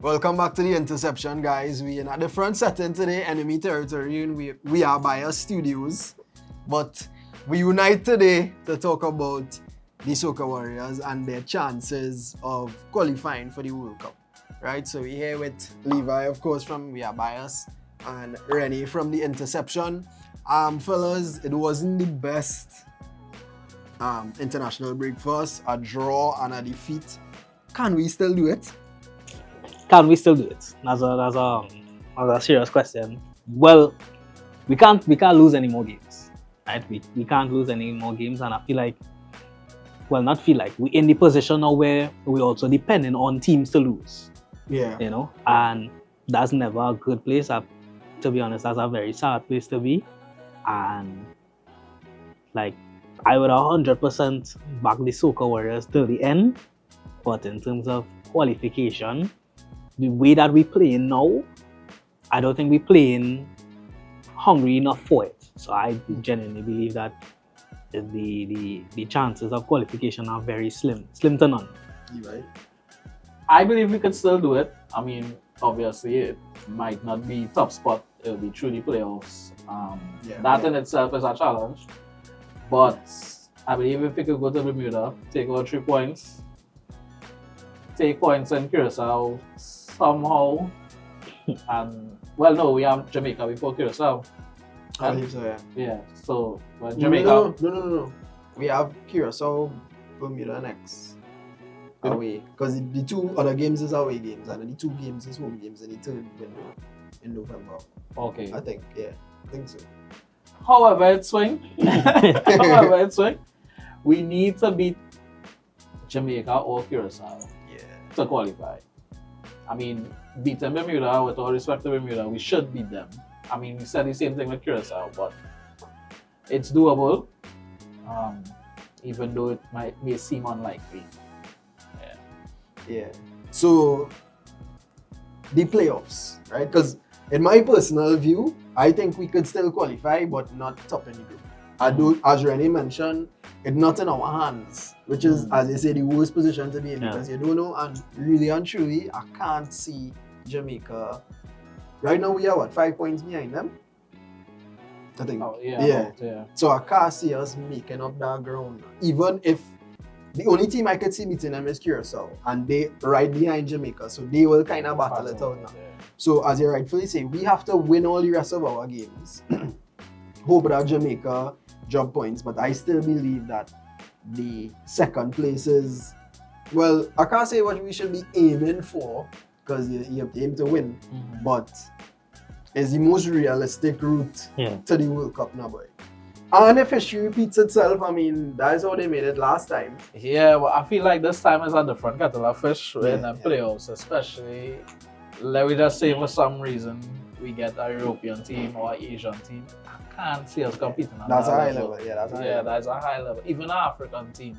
Welcome back to the Interception, guys. We in a different setting today, enemy territory, and we are by our studios. But we unite today to talk about the Soca Warriors and their chances of qualifying for the World Cup. Right? So we're here with Levi, of course, from We Are Bias, and René from the Interception. Fellas, it wasn't the best international break for us. A draw and a defeat. Can we still do it? Can we still do it? That's a serious question. Well, we can't lose any more games, right? We can't lose any more games, and I feel like, well, not feel like, we're in the position now where we're also depending on teams to lose. Yeah. You know, and that's never a good place. To be honest, that's a very sad place to be, and like I would 100% back the Soca Warriors till the end, but in terms of qualification, the way that we playing now, I don't think we're playing hungry enough for it. So I genuinely believe that the chances of qualification are very slim to none. You right? I believe we could still do it. I mean, obviously, it might not be top spot. It'll be through the playoffs. That in itself is a challenge. But I believe if we could go to Bermuda, take our 3 points, take points in Curacao somehow, and well, no, we have Jamaica before Curacao. I believe so, yeah. Yeah, so Jamaica. No. We have Curacao, Bermuda next. Away. Because the 2 other games is away games, and the 2 games is home games in the third window in November. Okay. I think so. However it swing, we need to beat Jamaica or Curacao to qualify. I mean, beating Bermuda, with all respect to Bermuda, we should beat them. I mean, we said the same thing with Curacao, but it's doable, even though it may seem unlikely. Yeah. So, the playoffs, right? Because in my personal view, I think we could still qualify, but not top in the group. As René mentioned, it's not in our hands, which is, as they say, the worst position to be in, because you don't know, and really and truly, I can't see Jamaica. Right now, we are 5 points behind them? I think. Oh, yeah. So I can't see us making up that ground. Even if the only team I could see beating them is Curacao, and they right behind Jamaica, so they will kind of battle it out now. So as you rightfully say, we have to win all the rest of our games. Hope that Jamaica drop points, but I still believe that the second place is, well, I can't say what we should be aiming for, because you have to aim to win, but it's the most realistic route to the World Cup now, boy. And if history repeats itself, I mean, that's how they made it last time. Yeah, well, I feel like this time is a different kettle of fish in the playoffs, especially. Let me just say, for some reason, we get a European team or an Asian team. I can't see us competing on that's that a high level. level. Yeah, that's a high Yeah, level. that's a high level. Even an African team.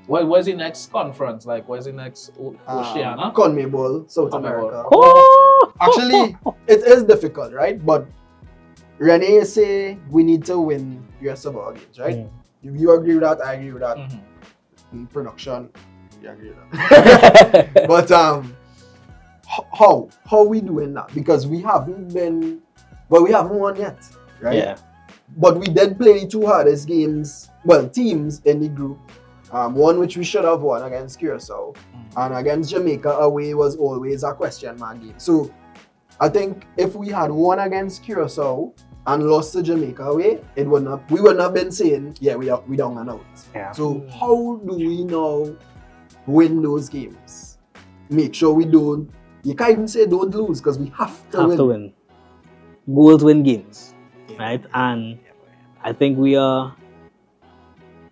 Well, where's the next conference? Like, where's the next Oceania? CONMEBOL, South CONMEBOL. America. Oh! Actually, it is difficult, right? But René say we need to win the rest of our games, right? If you agree with that, I agree with that. In production, you agree with that. But how we doing that? Because we haven't won yet, right? Yeah. But we did play the 2 hardest games, teams in the group. One which we should have won against Curacao, and against Jamaica away was always a question mark game. So I think if we had won against Curacao and lost to Jamaica away, we wouldn't have been saying, we down and out. Yeah. So how do we now win those games? Make sure we don't, you can't even say don't lose, because we have to win. Goals win games, right? And I think we are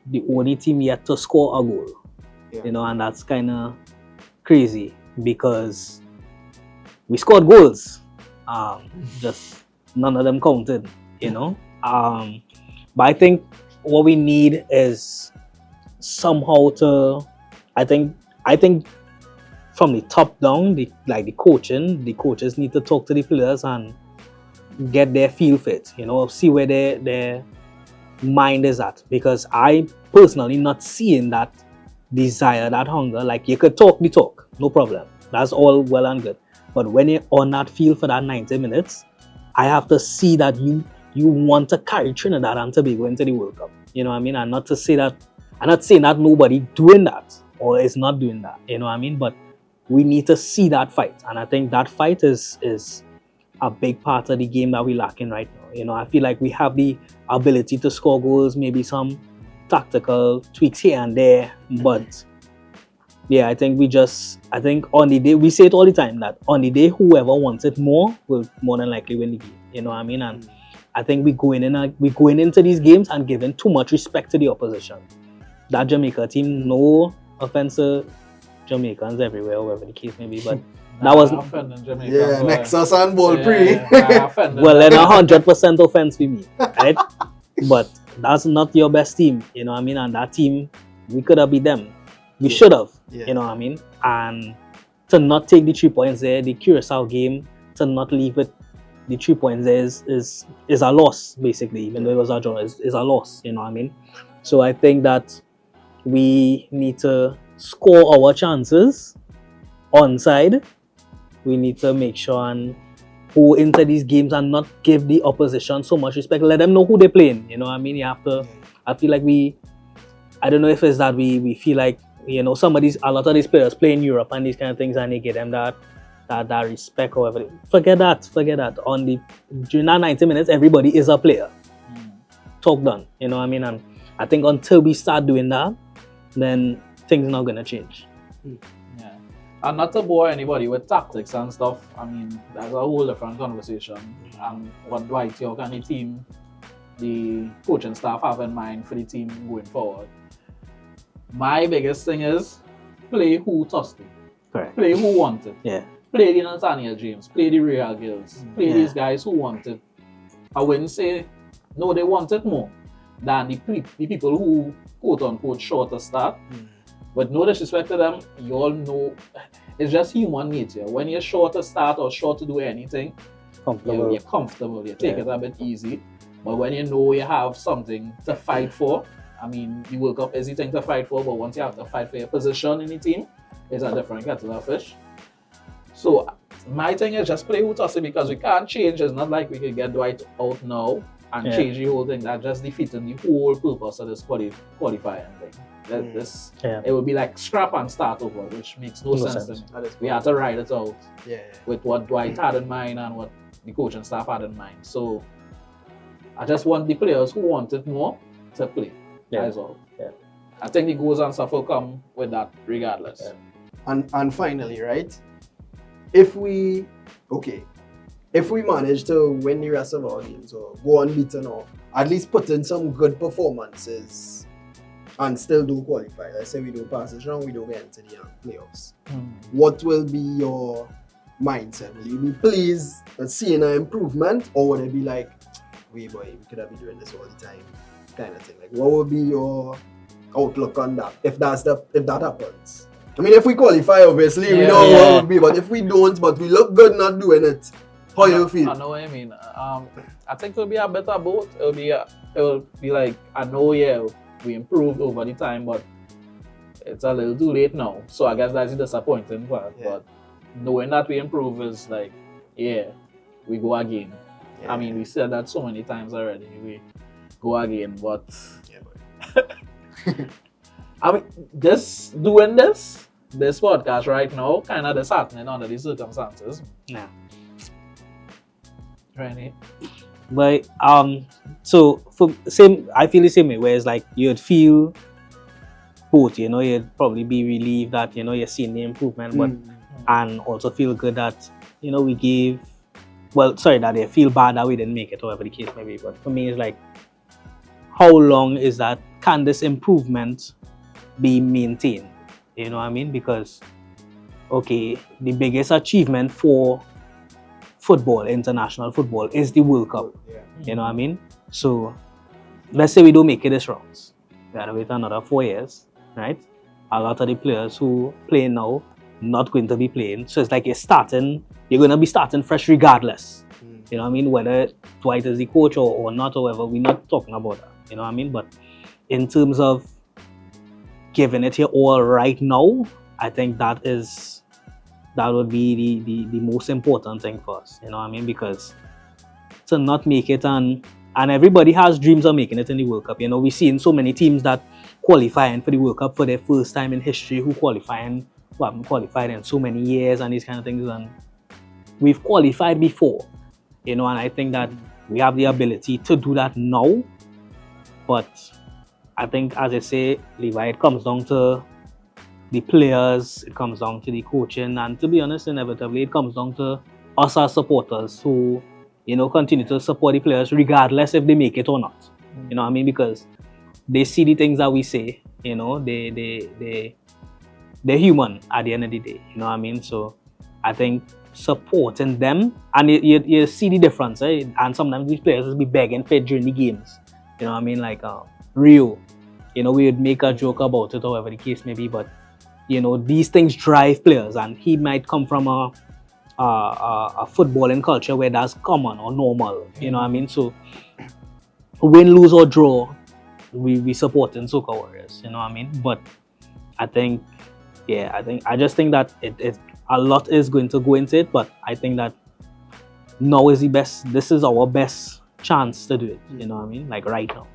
the only team yet to score a goal, you know, and that's kind of crazy because we scored goals, just none of them counted, you know. But I think what we need is somehow to, I think from the top down, the coaches need to talk to the players and get their feel fit, you know, see where their mind is at, because I personally not seeing that desire, that hunger. Like, you could talk the talk, no problem. That's all well and good. But when you're on that field for that 90 minutes, I have to see that you want to carry Trinidad and Tobago into the World Cup. You know what I mean? And not to say that, I'm not saying that nobody doing that or is not doing that. You know what I mean? But we need to see that fight. And I think that fight is a big part of the game that we're lacking right now. You know, I feel like we have the ability to score goals, maybe some tactical tweaks here and there, but yeah, I think on the day, we say it all the time, that on the day whoever wants it more will more than likely win the game. You know what I mean? And I think we're going into these games and giving too much respect to the opposition. That Jamaica team, no offense to Jamaicans everywhere, whatever the case may be, but that was Nexus and ball pre. Well, then 100% offense with me, right? But that's not your best team, you know what I mean? And that team, we could have beat them. We should have, you know what I mean? And to not take the 3 points there, the Curacao game, to not leave it, the 3 points there is a loss, basically, even though it was our draw, is a loss, you know what I mean? So I think that we need to score our chances onside. We need to make sure and go into these games and not give the opposition so much respect. Let them know who they're playing, you know what I mean? You have to, I feel like I don't know if it's that we feel like, you know, a lot of these players play in Europe and these kind of things, and they give them that respect or whatever. Forget that. During that 90 minutes, everybody is a player. Talk done, you know what I mean? And I think until we start doing that, then things are not gonna change. Yeah. And not to bore anybody with tactics and stuff, I mean, that's a whole different conversation. And what Dwight York and the coaching staff have in mind for the team going forward. My biggest thing is play who thirsty. Correct. Play who want it. Yeah. Play the Nathaniel James, play the Real Gills, play these guys who want it. I wouldn't say no, they want it more than the people who quote unquote short a start. But no disrespect to them, you all know it's just human nature. When you're short to start or short to do anything, you're comfortable, you take it a bit easy. But when you know you have something to fight for, I mean, the World Cup is the thing to fight for, but once you have to fight for your position in the team, it's a different kettle of fish. So my thing is just play who toss it, because we can't change. It's not like we can get Dwight out now and change the whole thing. That's just defeating the whole purpose of this qualifying thing. It would be like scrap and start over, which makes no sense to me. We had to ride it out with what Dwight had in mind and what the coaching staff had in mind. So I just want the players who want it more to play. That's all. I think the goals and stuff will come with that regardless. And finally, right? If we manage to win the rest of our games or go unbeaten or at least put in some good performances and still do qualify, let's say we don't pass this round, we don't get into the playoffs, what will be your mindset? Will you be pleased at seeing an improvement, or would it be like, we could have been doing this all the time kind of thing? Like, what would be your outlook on that if that happens? I mean, if we qualify, obviously, we know what it would be, but if we don't, but we look good not doing it, how you feel? I know what I mean. I think it'll be a bit of both. It'll be like, I know, we improved over the time, but it's a little too late now. So I guess that's the disappointing part. But knowing that we improve is like, we go again. I mean, we said that so many times already. We go again, but I mean, just doing this podcast right now, kind of disheartening under these circumstances. Yeah. René? But so I feel the same way, where it's like you'd feel both, you know, you'd probably be relieved that, you know, you're seeing the improvement, but and also feel good that, you know, that they feel bad that we didn't make it, or whatever the case may be. But for me, it's like, how long is that? Can this improvement be maintained? You know what I mean? Because, the biggest achievement for football, international football, is the World Cup. You know what I mean? So, let's say we don't make it this round. We gotta wait another 4 years, right? A lot of the players who play now not going to be playing. So it's like you're going to be starting fresh regardless. You know what I mean? Whether Dwight is the coach or not, or whatever, we're not talking about that. You know what I mean? But in terms of giving it your all right now, I think that would be the most important thing for us, you know what I mean? Because to not make it, and everybody has dreams of making it in the World Cup. You know, we've seen so many teams that qualifying for the World Cup for their first time in history, who haven't qualified in so many years and these kind of things. And we've qualified before, you know, and I think that we have the ability to do that now. But I think, as I say, Levi, it comes down to the players, it comes down to the coaching, and to be honest, inevitably, it comes down to us as supporters who, you know, continue to support the players regardless if they make it or not. You know what I mean? Because they see the things that we say, you know, they're human at the end of the day, you know what I mean? So I think supporting them, and you see the difference, eh? And sometimes these players will be begging for it during the games, you know what I mean? Like Rio, you know, we would make a joke about it, or whatever the case may be, but you know, these things drive players, and he might come from a footballing culture where that's common or normal, you know what I mean? So win, lose or draw, we support in Soca Warriors, you know what I mean? But I just think that it a lot is going to go into it, but I think that now is this is our best chance to do it, you know what I mean? Like right now.